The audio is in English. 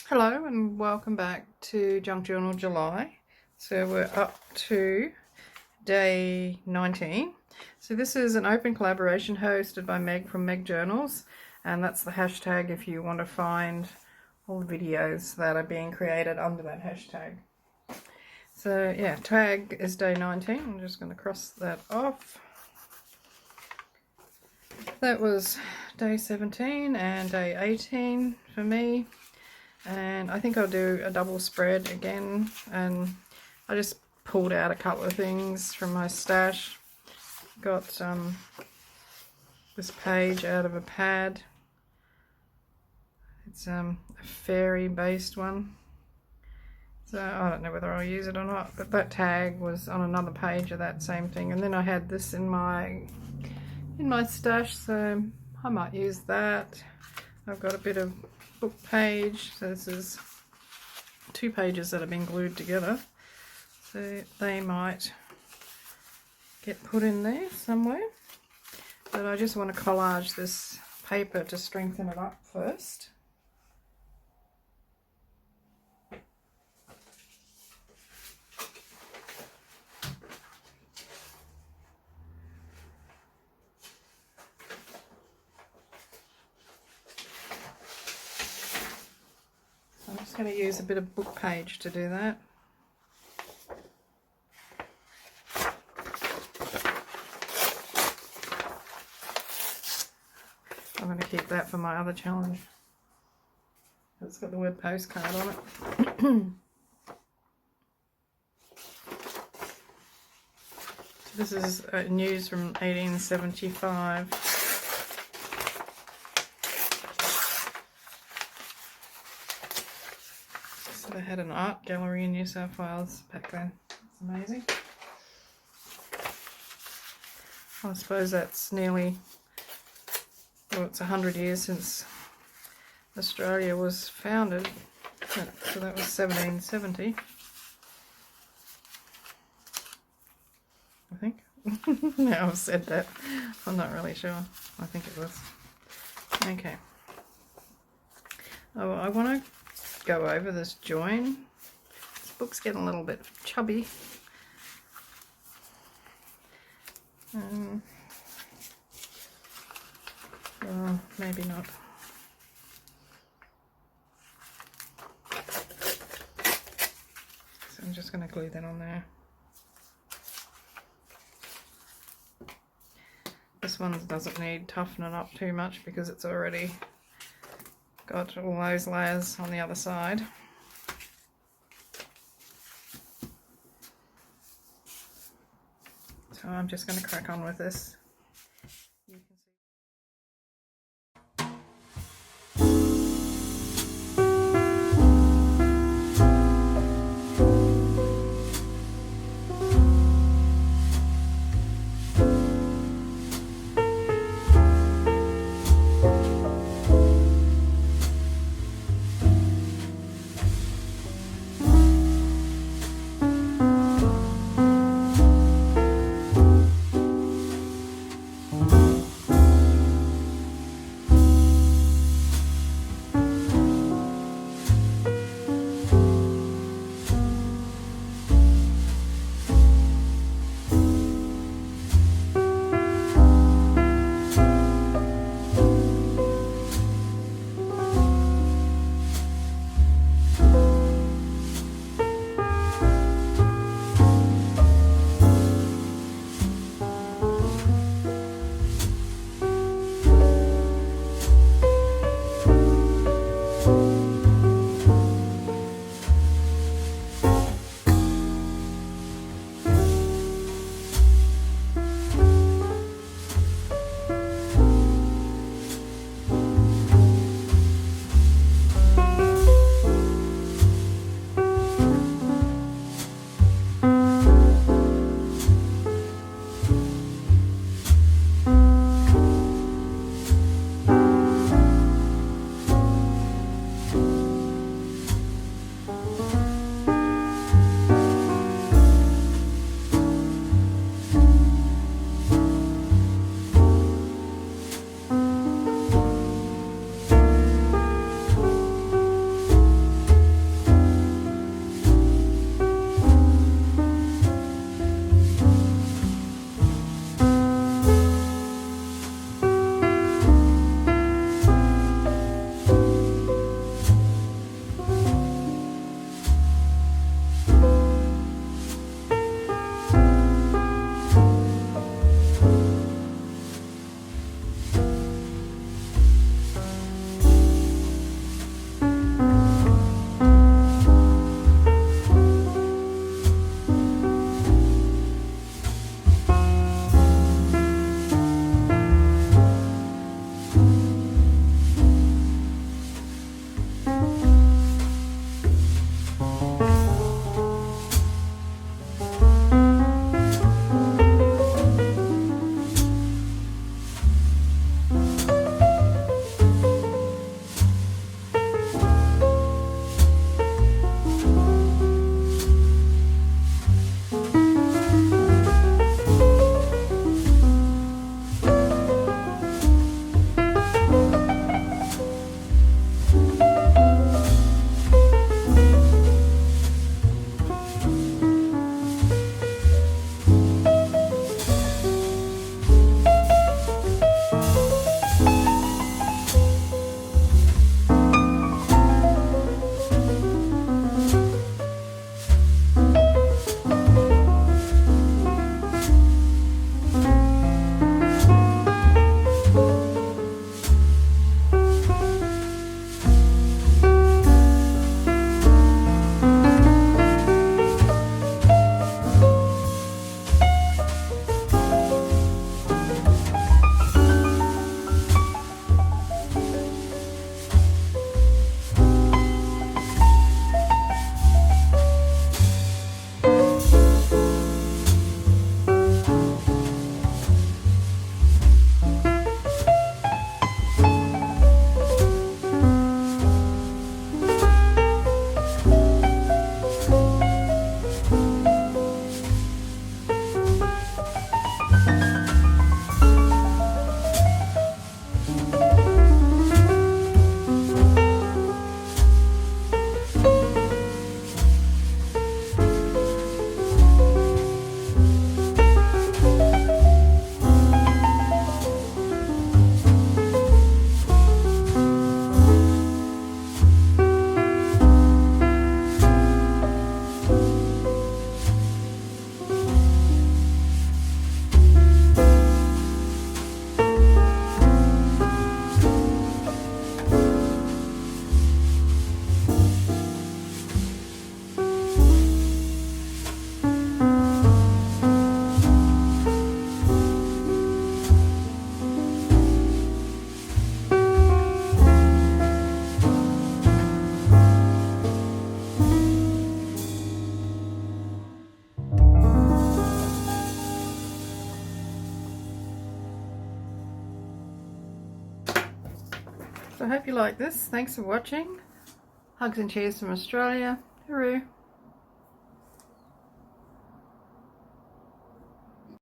Hello and welcome back to Junk Journal July. So we're up to day 19. So this is an open collaboration hosted by Meg from Meg Journals, and that's the hashtag if you want to find all the videos that are being created under that hashtag. So yeah, tag is day 19. I'm just going to cross that off. That was day 17 and day 18 for me. And I think I'll do a double spread again, and I just pulled out a couple of things from my stash. Got this page out of a pad. It's a fairy based one, so I don't know whether I'll use it or not, but that tag was on another page of that same thing. And then I had this in my stash, so I might use that. I've got a bit of book page, so this is 2 pages that have been glued together, so they might get put in there somewhere, but I just want to collage this paper to strengthen it up first. I'm just going to use a bit of book page to do that. I'm going to keep that for my other challenge. It's got the word postcard on it. This is news from 1875. They had an art gallery in New South Wales back then. It's amazing. I suppose that's nearly, well, it's 100 years since Australia was founded. So that was 1770, I think. Now I've said that, I'm not really sure. I think it was. Okay. Oh, I want to go over this join. This book's getting a little bit chubby. Well, maybe not. So I'm just going to glue that on there. This one doesn't need toughening up too much because it's already got all those layers on the other side. So I'm just going to crack on with this. You can see. So I hope you like this. Thanks for watching. Hugs and cheers from Australia. Hooroo.